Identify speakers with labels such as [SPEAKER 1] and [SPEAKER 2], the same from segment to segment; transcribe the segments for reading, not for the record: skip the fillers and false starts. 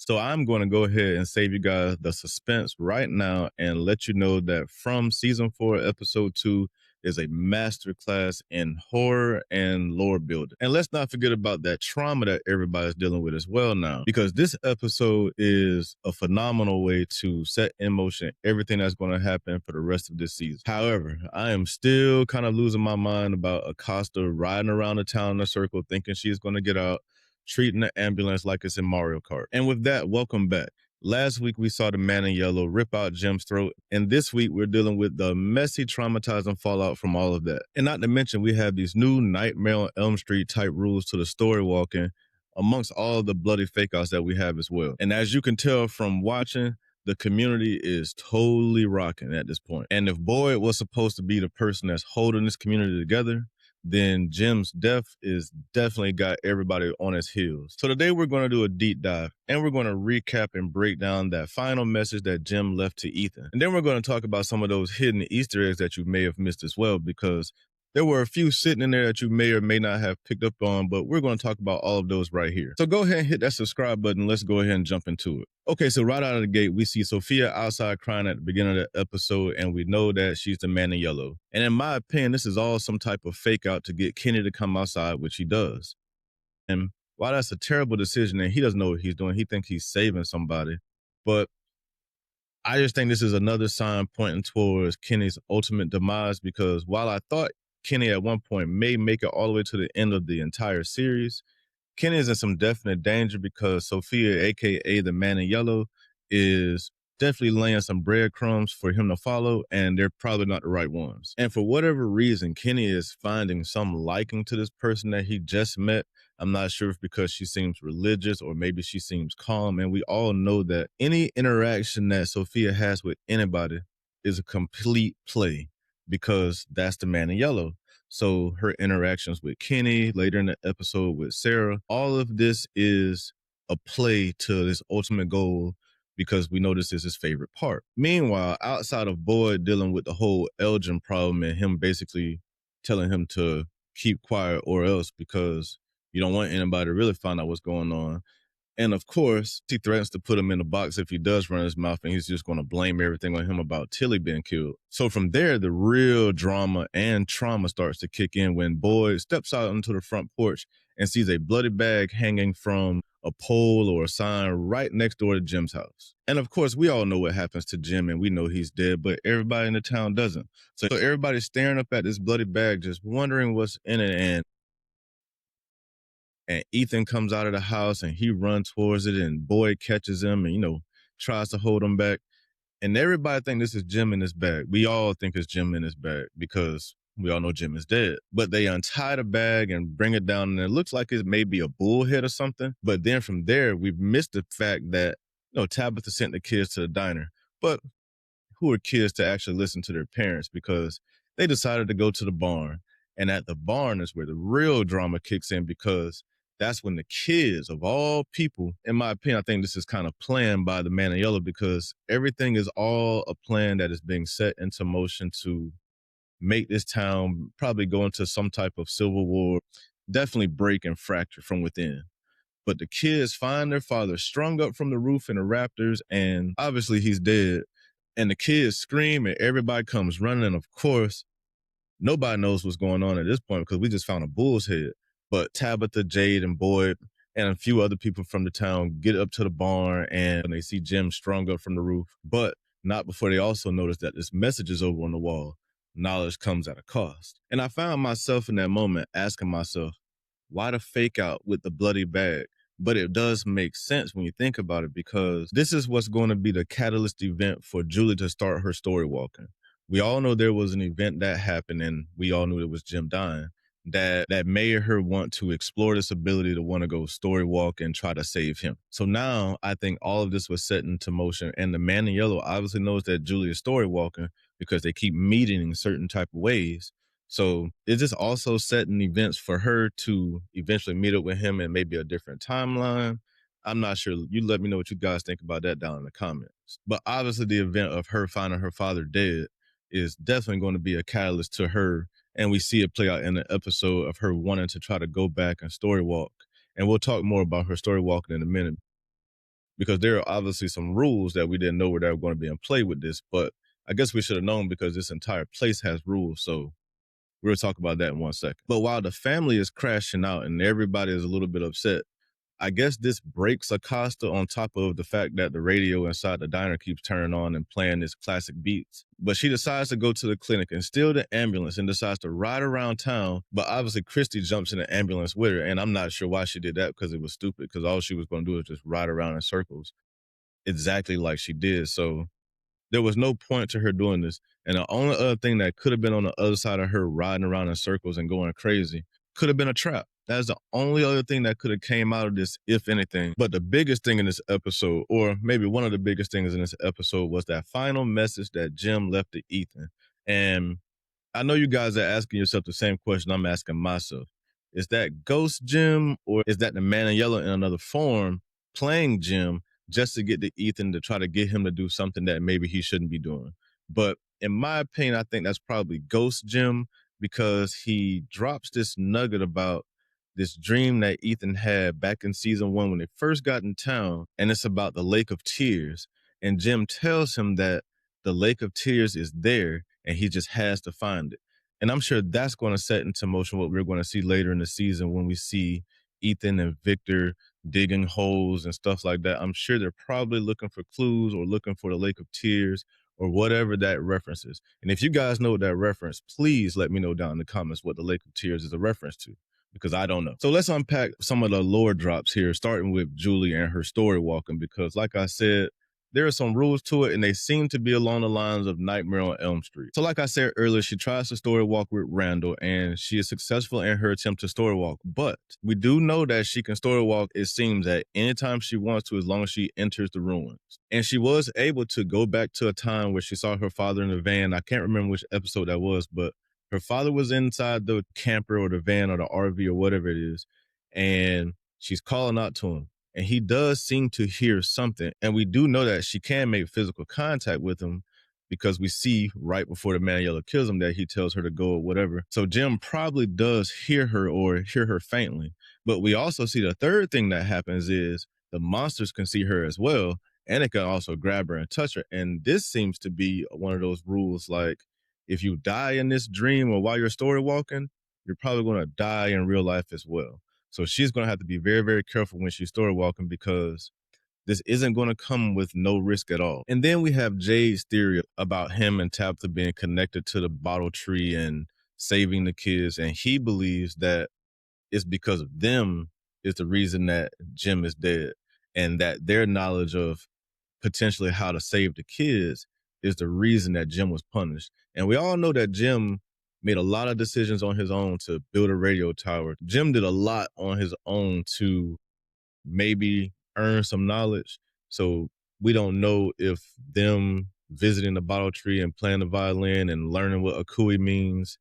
[SPEAKER 1] So I'm going to go ahead and save you guys the suspense right now and let you know that from season 4, episode 2 is a masterclass in horror and lore building. And let's not forget about that trauma that everybody's dealing with as well now, because this episode is a phenomenal way to set in motion everything that's going to happen for the rest of this season. However, I am still kind of losing my mind about Acosta riding around the town in a circle thinking she's going to get out, treating the ambulance like it's in Mario Kart. And with that, welcome back. Last week, we saw the man in yellow rip out Jim's throat. And this week, we're dealing with the messy, traumatizing fallout from all of that. And not to mention, we have these new Nightmare on Elm Street type rules to the story walking amongst all the bloody fake outs that we have as well. And as you can tell from watching, the community is totally rocking at this point. And if Boyd was supposed to be the person that's holding this community together, then Jim's death is definitely got everybody on his heels. So today we're going to do a deep dive and we're going to recap and break down that final message that Jim left to Ethan. And then we're going to talk about some of those hidden Easter eggs that you may have missed as well, because there were a few sitting in there that you may or may not have picked up on, but we're going to talk about all of those right here. So go ahead and hit that subscribe button. Let's go ahead and jump into it. Okay, so right out of the gate, we see Sophia outside crying at the beginning of the episode, and we know that she's the man in yellow. And in my opinion, this is all some type of fake out to get Kenny to come outside, which he does. And while that's a terrible decision, and he doesn't know what he's doing, he thinks he's saving somebody. But I just think this is another sign pointing towards Kenny's ultimate demise, because while I thought Kenny at one point may make it all the way to the end of the entire series, Kenny is in some definite danger because Sophia, aka the man in yellow, is definitely laying some breadcrumbs for him to follow, and they're probably not the right ones. And for whatever reason, Kenny is finding some liking to this person that he just met. I'm not sure if because she seems religious or maybe she seems calm. And we all know that any interaction that Sophia has with anybody is a complete play, because that's the man in yellow. So her interactions with Kenny, later in the episode with Sarah, all of this is a play to this ultimate goal, because we know this is his favorite part. Meanwhile, outside of Boyd dealing with the whole Elgin problem and him basically telling him to keep quiet or else, because you don't want anybody to really find out what's going on. And of course, he threatens to put him in the box if he does run his mouth, and he's just going to blame everything on him about Tilly being killed. So from there, the real drama and trauma starts to kick in when Boyd steps out onto the front porch and sees a bloody bag hanging from a pole or a sign right next door to Jim's house. And of course, we all know what happens to Jim, and we know he's dead, but everybody in the town doesn't. So everybody's staring up at this bloody bag, just wondering what's in it. And Ethan comes out of the house and he runs towards it, and Boyd catches him and, tries to hold him back. And everybody think this is Jim in his bag. We all think it's Jim in his bag because we all know Jim is dead. But they untie the bag and bring it down, and it looks like it may be a bullhead or something. But then from there, we've missed the fact that, Tabitha sent the kids to the diner. But who are kids to actually listen to their parents? Because they decided to go to the barn. And at the barn is where the real drama kicks in, because that's when the kids of all people, in my opinion, I think this is kind of planned by the man in yellow, because everything is all a plan that is being set into motion to make this town probably go into some type of civil war, definitely break and fracture from within. But the kids find their father strung up from the roof in the rafters, and obviously he's dead. And the kids scream and everybody comes running. And of course, nobody knows what's going on at this point because we just found a bull's head. But Tabitha, Jade, and Boyd, and a few other people from the town get up to the barn and they see Jim strung up from the roof. But not before they also notice that this message is over on the wall. Knowledge comes at a cost. And I found myself in that moment asking myself, why the fake out with the bloody bag? But it does make sense when you think about it, because this is what's going to be the catalyst event for Julie to start her story walking. We all know there was an event that happened, and we all knew it was Jim dying, that made her want to explore this ability to want to go story walk and try to save him. So now I think all of this was set into motion, and the man in yellow obviously knows that Julie is story walking because they keep meeting in certain type of ways. So is this also setting events for her to eventually meet up with him in maybe a different timeline? I'm not sure. You let me know what you guys think about that down in the comments. But obviously the event of her finding her father dead is definitely going to be a catalyst to her. And we see it play out in the episode of her wanting to try to go back and story walk. And we'll talk more about her story walking in a minute. because there are obviously some rules that we didn't know were going to be in play with this, but I guess we should have known because this entire place has rules. So we'll talk about that in 1 second. But while the family is crashing out and everybody is a little bit upset, I guess this breaks Acosta on top of the fact that the radio inside the diner keeps turning on and playing its classic beats. But she decides to go to the clinic and steal the ambulance and decides to ride around town. But obviously Christy jumps in the ambulance with her. And I'm not sure why she did that because it was stupid, because all she was going to do is just ride around in circles exactly like she did. So there was no point to her doing this. And the only other thing that could have been on the other side of her riding around in circles and going crazy could have been a trap. That's the only other thing that could have came out of this, if anything. But the biggest thing in this episode, or maybe one of the biggest things in this episode, was that final message that Jim left to Ethan. And I know you guys are asking yourself the same question I'm asking myself. Is that Ghost Jim, or is that the man in yellow in another form playing Jim just to get to Ethan to try to get him to do something that maybe he shouldn't be doing? But in my opinion, I think that's probably Ghost Jim, because he drops this nugget about this dream that Ethan had back in season 1 when they first got in town, and it's about the Lake of Tears. And Jim tells him that the Lake of Tears is there and he just has to find it. And I'm sure that's going to set into motion what we're going to see later in the season when we see Ethan and Victor digging holes and stuff like that. I'm sure they're probably looking for clues or looking for the Lake of Tears or whatever that reference is. And if you guys know that reference, please let me know down in the comments what the Lake of Tears is a reference to, because I don't know. So let's unpack some of the lore drops here, starting with Julie and her story walking, because like I said, there are some rules to it, and they seem to be along the lines of Nightmare on Elm Street. So like I said earlier, she tries to story walk with Randall, and she is successful in her attempt to story walk. But we do know that she can story walk, it seems, at any time she wants to, as long as she enters the ruins. And she was able to go back to a time where she saw her father in the van. I can't remember which episode that was, but her father was inside the camper or the van or the RV or whatever it is, and she's calling out to him. And he does seem to hear something. And we do know that she can make physical contact with him, because we see right before the man in yellow kills him that he tells her to go or whatever. So Jim probably does hear her, or hear her faintly. But we also see the third thing that happens is the monsters can see her as well, and it can also grab her and touch her. And this seems to be one of those rules, like if you die in this dream or while you're story walking, you're probably going to die in real life as well. So she's going to have to be very, very careful when she's story walking, because this isn't going to come with no risk at all. And then we have Jade's theory about him and Tabitha being connected to the bottle tree and saving the kids. And he believes that it's because of them is the reason that Jim is dead, and that their knowledge of potentially how to save the kids is the reason that Jim was punished. And we all know that Jim made a lot of decisions on his own to build a radio tower. Jim did a lot on his own to maybe earn some knowledge. So we don't know if them visiting the bottle tree and playing the violin and learning what Akui means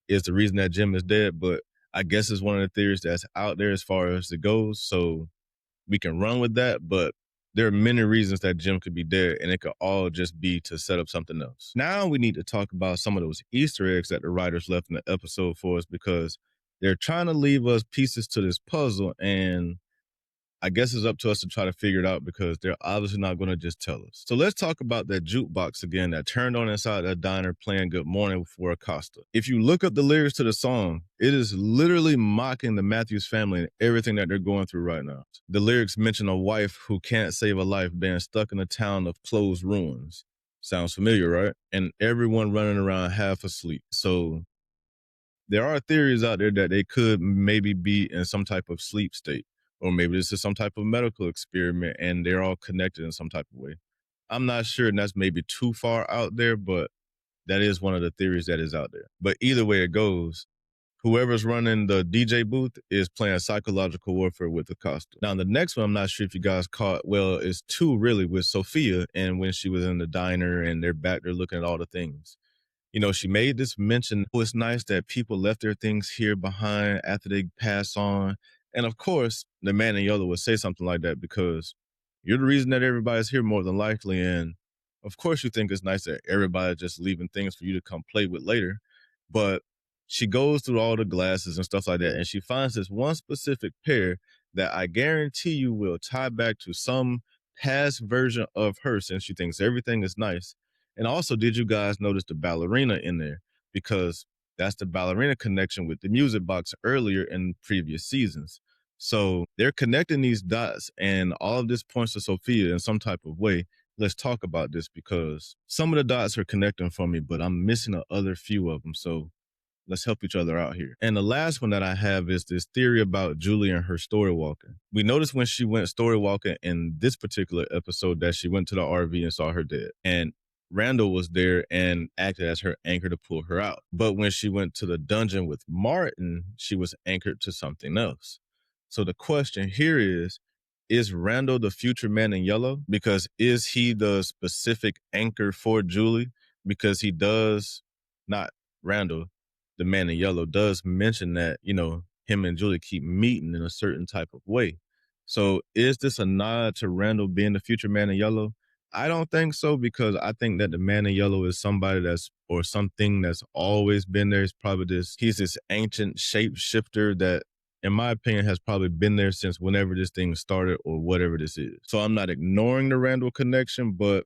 [SPEAKER 1] is the reason that Jim is dead. But I guess it's one of the theories that's out there as far as it goes. So we can run with that, but there are many reasons that Jim could be dead, and it could all just be to set up something else. Now we need to talk about some of those Easter eggs that the writers left in the episode for us, because they're trying to leave us pieces to this puzzle, and I guess it's up to us to try to figure it out, because they're obviously not going to just tell us. So let's talk about that jukebox again that turned on inside that diner playing Good Morning for Acosta. If you look up the lyrics to the song, it is literally mocking the Matthews family and everything that they're going through right now. The lyrics mention a wife who can't save a life being stuck in a town of closed ruins. Sounds familiar, right? And everyone running around half asleep. So there are theories out there that they could maybe be in some type of sleep state, or maybe this is some type of medical experiment and they're all connected in some type of way. I'm not sure, and that's maybe too far out there, but that is one of the theories that is out there. But either way it goes, whoever's running the DJ booth is playing psychological warfare with Acosta. Now, the next one, I'm not sure if you guys caught, well, it's two really, with Sophia, and when she was in the diner and they're back there looking at all the things. You know, she made this mention, oh, it's nice that people left their things here behind after they pass on. And of course, the man in yellow would say something like that because you're the reason that everybody's here more than likely. And of course, you think it's nice that everybody's just leaving things for you to come play with later. But she goes through all the glasses and stuff like that, and she finds this one specific pair that I guarantee you will tie back to some past version of her since she thinks everything is nice. And also, did you guys notice the ballerina in there? Because that's the ballerina connection with the music box earlier in previous seasons. So they're connecting these dots, and all of this points to Sophia in some type of way. Let's talk about this because some of the dots are connecting for me, but I'm missing the other few of them. So let's help each other out here. And the last one that I have is this theory about Julie and her story walking. We noticed when she went story walking in this particular episode that she went to the RV and saw her dead. And Randall was there and acted as her anchor to pull her out. But when she went to the dungeon with Martin, she was anchored to something else. So the question here is Randall the future man in yellow? Because is he the specific anchor for Julie? Because he does, not Randall, the man in yellow does mention that, him and Julie keep meeting in a certain type of way. So is this a nod to Randall being the future man in yellow? I don't think so, because I think that the man in yellow is somebody or something that's always been there. He's this ancient shapeshifter that, in my opinion, has probably been there since whenever this thing started or whatever this is. So I'm not ignoring the Randall connection, but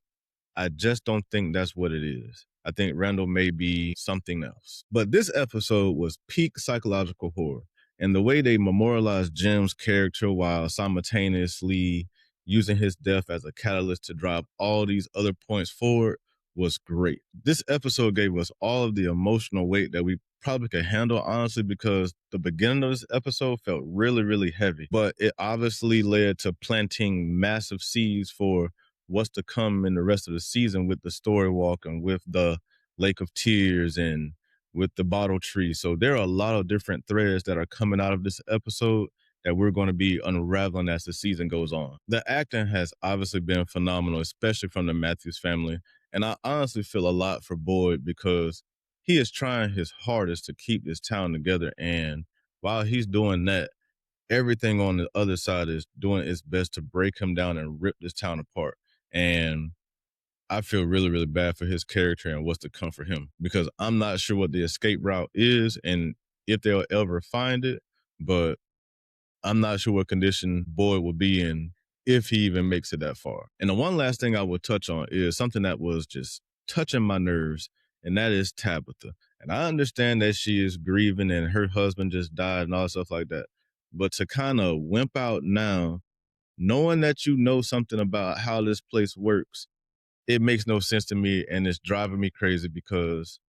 [SPEAKER 1] I just don't think that's what it is. I think Randall may be something else. But this episode was peak psychological horror. And the way they memorialized Jim's character while simultaneously using his death as a catalyst to drive all these other points forward was great. This episode gave us all of the emotional weight that we probably could handle, honestly, because the beginning of this episode felt really, really heavy. But it obviously led to planting massive seeds for what's to come in the rest of the season with the story walk and with the Lake of Tears and with the bottle tree. So there are a lot of different threads that are coming out of this episode that we're going to be unraveling as the season goes on. The acting has obviously been phenomenal, especially from the Matthews family. And I honestly feel a lot for Boyd because he is trying his hardest to keep this town together. And while he's doing that, everything on the other side is doing its best to break him down and rip this town apart. And I feel really, really bad for his character and what's to come for him, because I'm not sure what the escape route is and if they'll ever find it, but I'm not sure what condition Boyd will be in if he even makes it that far. And the one last thing I will touch on is something that was just touching my nerves, and that is Tabitha. And I understand that she is grieving and her husband just died and all stuff like that. But to kind of wimp out now, knowing that you know something about how this place works, it makes no sense to me, and it's driving me crazy, because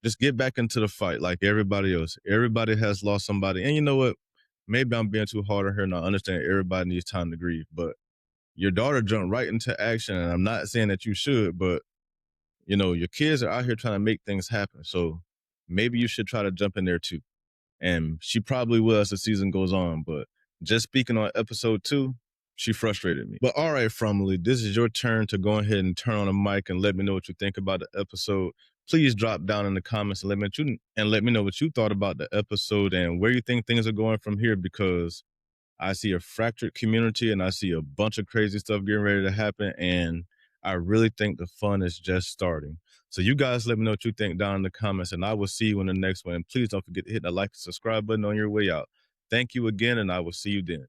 [SPEAKER 1] just get back into the fight like everybody else. Everybody has lost somebody. And you know what? Maybe I'm being too hard on her, and I understand everybody needs time to grieve, but your daughter jumped right into action. And I'm not saying that you should, but your kids are out here trying to make things happen. So maybe you should try to jump in there too. And she probably will as the season goes on. But just speaking on episode 2, she frustrated me. But all right, Fromley, this is your turn to go ahead and turn on the mic and let me know what you think about the episode. Please drop down in the comments and let me know what you thought about the episode and where you think things are going from here, because I see a fractured community and I see a bunch of crazy stuff getting ready to happen. And I really think the fun is just starting. So you guys let me know what you think down in the comments, and I will see you in the next one. And please don't forget to hit that like and subscribe button on your way out. Thank you again, and I will see you then.